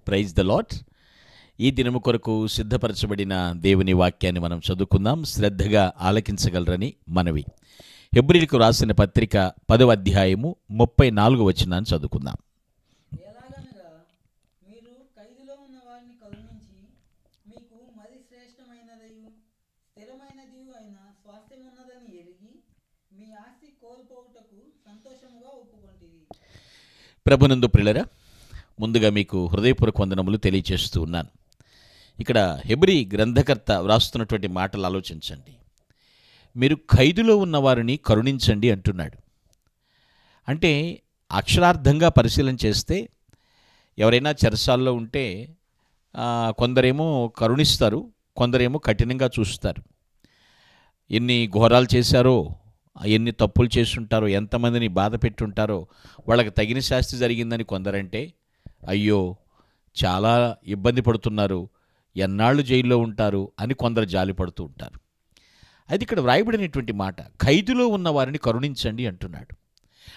Praise the lord. ఈ దినము కొరకు సిద్ధపరచబడిన దేవుని వాక్యాన్ని మనం చదువుకుందాం. శ్రద్ధగా ఆలకించగలరని మనవి. హెబ్రీయులకు రాసిన పత్రిక 10వ అధ్యాయము 34వ వచనాన్ని చదువుకుందాం. ఎలాగనగా మీరు ఖైదులో ఉన్న వారిని కరుణించి మీకు మరి శ్రేష్టమైనదియు స్థిరమైనదియు అయిన స్వాస్థ్యమున్నదని ఎరిగి మీ ఆస్తి కోల్పోవుటకు సంతోషముగా ఒప్పుకొంటిరి. ప్రభునందు ప్రియులారా, ముందుగా మీకు హృదయపూర్వక వందనములు తెలియజేస్తూ ఉన్నాను. ఇక్కడ హెబ్రీ గ్రంథకర్త వ్రాస్తున్నటువంటి మాటలు ఆలోచించండి. మీరు ఖైదులో ఉన్న వారిని కరుణించండి అంటున్నాడు. అంటే అక్షరార్థంగా పరిశీలన చేస్తే ఎవరైనా చెరసాల్లో ఉంటే కొందరేమో కరుణిస్తారు, కొందరేమో కఠినంగా చూస్తారు. ఎన్ని ఘోరాలు చేశారో, ఎన్ని తప్పులు చేసుంటారో, ఎంతమందిని బాధ పెట్టుంటారో వాళ్ళకి తగిన శాస్తి జరిగిందని కొందరంటే, అయ్యో చాలా ఇబ్బంది పడుతున్నారు, ఎన్నాళ్ళు జైల్లో ఉంటారు అని కొందరు జాలి పడుతూ ఉంటారు. అది ఇక్కడ వ్రాయబడినటువంటి మాట, ఖైదులో ఉన్న వారిని కరుణించండి అంటున్నాడు.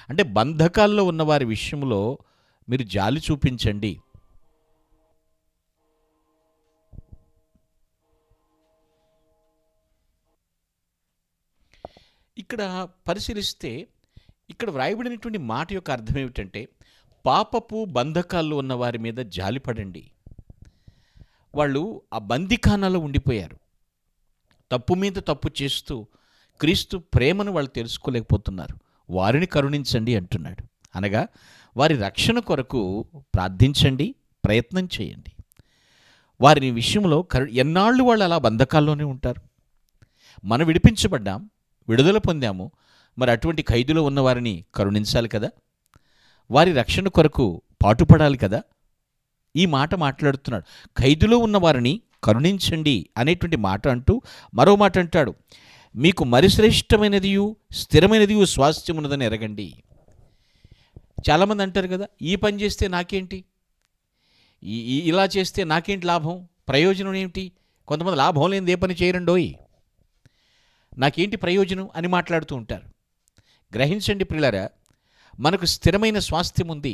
అంటే బంధకాల్లో ఉన్నవారి విషయంలో మీరు జాలి చూపించండి. ఇక్కడ పరిశీలిస్తే ఇక్కడ వ్రాయబడినటువంటి మాట యొక్క అర్థం ఏమిటంటే, పాపపు బంధకాల్లో ఉన్న వారి మీద జాలిపడండి. వాళ్ళు ఆ బందిఖానాలో ఉండిపోయారు, తప్పు మీద తప్పు చేస్తూ క్రీస్తు ప్రేమను వాళ్ళు తెలుసుకోలేకపోతున్నారు. వారిని కరుణించండి అంటున్నాడు. అనగా వారి రక్షణ కొరకు ప్రార్థించండి, ప్రయత్నం చేయండి. వారి విషయంలో ఎన్నాళ్ళు వాళ్ళు అలా బంధకాల్లోనే ఉంటారు. మనం విడిపించబడ్డాం, విడుదల పొందాము, మరి అటువంటి ఖైదులో ఉన్నవారిని కరుణించాలి కదా, వారి రక్షణ కొరకు పాటుపడాలి కదా. ఈ మాట మాట్లాడుతున్నాడు. ఖైదులో ఉన్నవారిని కరుణించండి అనేటువంటి మాట అంటూ మరో మాట అంటాడు, మీకు మరి శ్రేష్టమైనదియు స్థిరమైనదియు స్వాస్థ్యం ఉన్నదని ఎరగండి. చాలామంది అంటారు కదా, ఈ పని చేస్తే నాకేంటి, ఇలా చేస్తే నాకేంటి లాభం, ప్రయోజనం ఏమిటి. కొంతమంది లాభం లేనిది ఏ పని చేయరండోయ్, నాకేంటి ప్రయోజనం అని మాట్లాడుతూ ఉంటారు. గ్రహించండి ప్రియులారా, మనకు స్థిరమైన స్వాస్థ్యం ఉంది,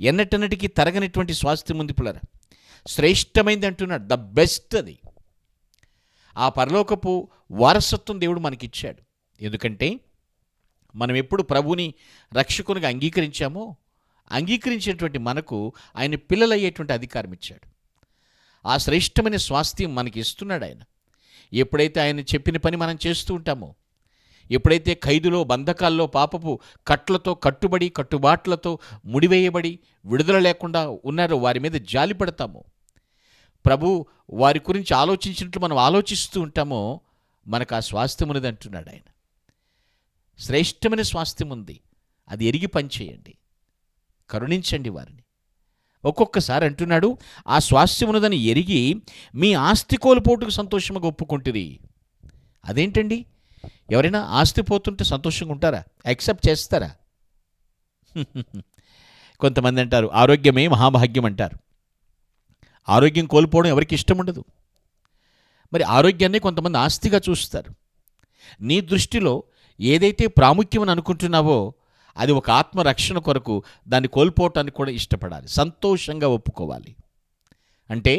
ఎన్నటన్నిటికీ తరగనటువంటి స్వాస్థ్యం ఉంది ప్రియులారా. శ్రేష్టమైంది అంటున్నాడు, ద బెస్ట్. అది ఆ పరలోకపు వారసత్వం దేవుడు మనకిచ్చాడు. ఎందుకంటే మనం ఎప్పుడు ప్రభుని రక్షకునిగా అంగీకరించామో, అంగీకరించినటువంటి మనకు ఆయన పిల్లలయ్యేటువంటి అధికారం ఇచ్చాడు. ఆ శ్రేష్టమైన స్వాస్థ్యం మనకి ఇస్తున్నాడు ఆయన. ఎప్పుడైతే ఆయన చెప్పిన పని మనం చేస్తూ ఉంటామో, ఎప్పుడైతే ఖైదులో బంధకాల్లో పాపపు కట్లతో కట్టుబడి కట్టుబాట్లతో ముడివేయబడి విడుదల లేకుండా ఉన్నారో వారి మీద జాలి పడతామో, ప్రభు వారి గురించి ఆలోచించినట్లు మనం ఆలోచిస్తూ ఉంటామో, మనకు ఆ స్వాస్థ్యం ఉన్నది అంటున్నాడు ఆయన. శ్రేష్టమైన స్వాస్థ్యం ఉంది, అది ఎరిగి పనిచేయండి, కరుణించండి వారిని. ఒక్కొక్కసారి అంటున్నాడు, ఆ స్వాస్థ్యం ఉన్నదని ఎరిగి మీ ఆస్తి కోల్పోటుకు సంతోషంగా ఒప్పుకుంటుంది. అదేంటండి, ఎవరైనా ఆస్తి పోతుంటే సంతోషంగా ఉంటారా, యాక్సెప్ట్ చేస్తారా? కొంతమంది అంటారు ఆరోగ్యమే మహాభాగ్యం అంటారు. ఆరోగ్యం కోల్పోవడం ఎవరికి ఇష్టం ఉండదు. మరి ఆరోగ్యాన్ని కొంతమంది ఆస్తిగా చూస్తారు. నీ దృష్టిలో ఏదైతే ప్రాముఖ్యమని అనుకుంటున్నావో అది ఒక ఆత్మరక్షణ కొరకు దాన్ని కోల్పోవటానికి కూడా ఇష్టపడాలి, సంతోషంగా ఒప్పుకోవాలి. అంటే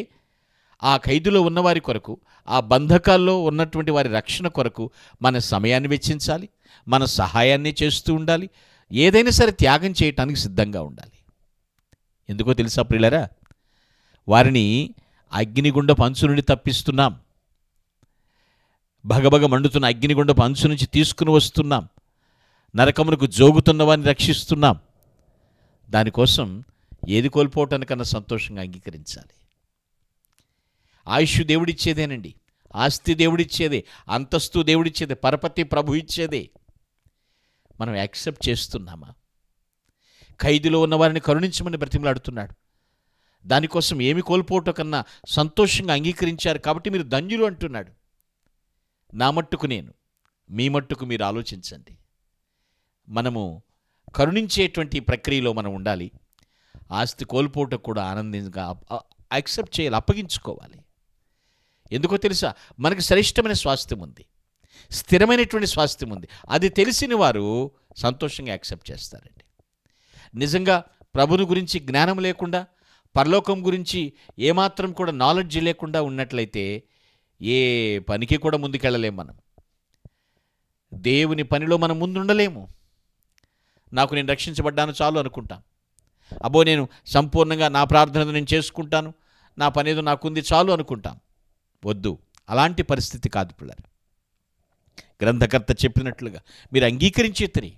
ఆ ఖైదులో ఉన్నవారి కొరకు, ఆ బంధకాల్లో ఉన్నటువంటి వారి రక్షణ కొరకు మన సమయాన్ని వెచ్చించాలి, మన సహాయాన్ని చేస్తూ ఉండాలి, ఏదైనా సరే త్యాగం చేయటానికి సిద్ధంగా ఉండాలి. ఎందుకో తెలుసా ప్రియులారా, వారిని అగ్నిగుండపు అంచు నుండి తప్పిస్తున్నాం, భగభగ మండుతున్న అగ్నిగుండపు అంచు నుంచి తీసుకుని వస్తున్నాం, నరకమునకు జోగుతున్న వారిని రక్షిస్తున్నాం. దానికోసం ఏది కోల్పోవటానికన్నా సంతోషంగా అంగీకరించాలి. ఆయుష్ దేవుడిచ్చేదేనండి, ఆస్తి దేవుడిచ్చేదే, అంతస్తు దేవుడిచ్చేదే, పరపతి ప్రభు ఇచ్చేదే. మనం యాక్సెప్ట్ చేస్తున్నామా? ఖైదులో ఉన్నవారిని కరుణించమని బ్రతిమలాడుతున్నాడు. దానికోసం ఏమి కోల్పోవటం కన్నా సంతోషంగా అంగీకరించారు కాబట్టి మీరు ధన్యులు అంటున్నాడు. నా మట్టుకు నేను, మీ మట్టుకు మీరు ఆలోచించండి. మనము కరుణించేటువంటి ప్రక్రియలో మనం ఉండాలి. ఆస్తి కోల్పోవటం కూడా ఆనందంగా యాక్సెప్ట్ చేయాలి, అప్పగించుకోవాలి. ఎందుకో తెలుసా? మనకు శ్రేష్టమైన స్వాస్థ్యం ఉంది, స్థిరమైనటువంటి స్వాస్థ్యం ఉంది. అది తెలిసిన వారు సంతోషంగా యాక్సెప్ట్ చేస్తారండి. నిజంగా ప్రభుని గురించి జ్ఞానం లేకుండా, పరలోకం గురించి ఏమాత్రం కూడా నాలెడ్జ్ లేకుండా ఉన్నట్లయితే ఏ పనికి కూడా ముందుకెళ్ళలేము. మనం దేవుని పనిలో మనం ముందుండలేము. నాకు నేను రక్షించబడ్డాను చాలు అనుకుంటాం. అబ్బో నేను సంపూర్ణంగా నా ప్రార్థన నేను చేసుకుంటాను, నా పని ఏదో నాకుంది చాలు అనుకుంటాం. వద్దు, అలాంటి పరిస్థితి కాదు పిల్లలు. గ్రంథకర్త చెప్పినట్లుగా మీరు అంగీకరించేతని.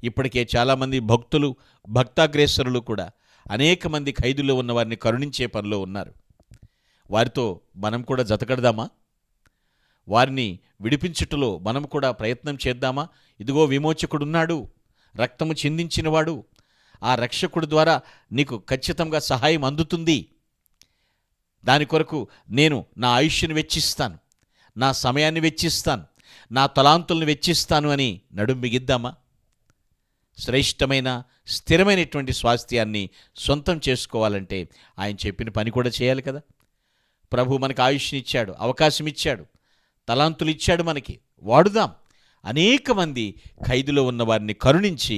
ఇప్పటికే చాలామంది భక్తులు, భక్తాగ్రేసరులు కూడా అనేక మంది ఖైదులో ఉన్న వారిని కరుణించే పనిలో ఉన్నారు. వారితో మనం కూడా జతకడదామా? వారిని విడిపించుటలో మనం కూడా ప్రయత్నం చేద్దామా? ఇదిగో విమోచకుడున్నాడు, రక్తము చిందించినవాడు, ఆ రక్షకుడు ద్వారా నీకు ఖచ్చితంగా సహాయం అందుతుంది. దాని కొరకు నేను నా ఆయుష్ను వెచ్చిస్తాను, నా సమయాన్ని వెచ్చిస్తాను, నా తలాంతులను వెచ్చిస్తాను అని నడుం బిగిద్దామా? శ్రేష్టమైన స్థిరమైనటువంటి స్వాస్థ్యాన్ని సొంతం చేసుకోవాలంటే ఆయన చెప్పిన పని కూడా చేయాలి కదా. ప్రభు మనకు ఆయుష్ని ఇచ్చాడు, అవకాశం ఇచ్చాడు, తలాంతులు ఇచ్చాడు, మనకి వాడుదాం. అనేక మంది ఖైదులో ఉన్న వారిని కరుణించి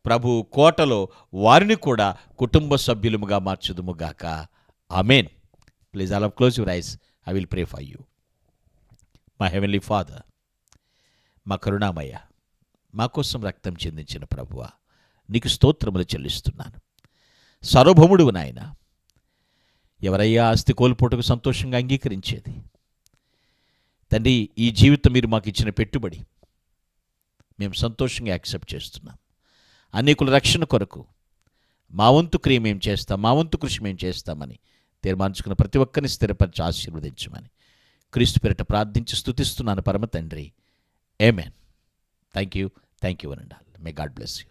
ప్రభు కోటలో వారిని కూడా కుటుంబ సభ్యులముగా మార్చుదుముగాక. Amen. Please all close your eyes. I will pray for you. మా హెవెన్లీ ఫాదర్, మా కరుణామయ్య, మా కోసం రక్తం చెందించిన ప్రభువా, నీకు స్తోత్రములు చెల్లిస్తున్నాను. సార్వభౌముడువు నాయన. ఎవరయ్యా ఆస్తి కోల్పోటుకు సంతోషంగా అంగీకరించేది? తండ్రి, ఈ జీవితం మీరు మాకు ఇచ్చిన పెట్టుబడి, మేము సంతోషంగా యాక్సెప్ట్ చేస్తున్నాం. అనేకుల రక్షణ కొరకు మా వంతు క్రియ మేము చేస్తాం, మా వంతు కృషి మేము చేస్తామని తీర్మానించుకున్న ప్రతి ఒక్కరిని స్థిరపరిచి ఆశీర్వదించమని క్రీస్తు పేరిట ప్రార్థించి స్తుతిస్తున్నాను పరమ తండ్రి. ఆమేన్. థ్యాంక్ యూ అనండి. May God bless you.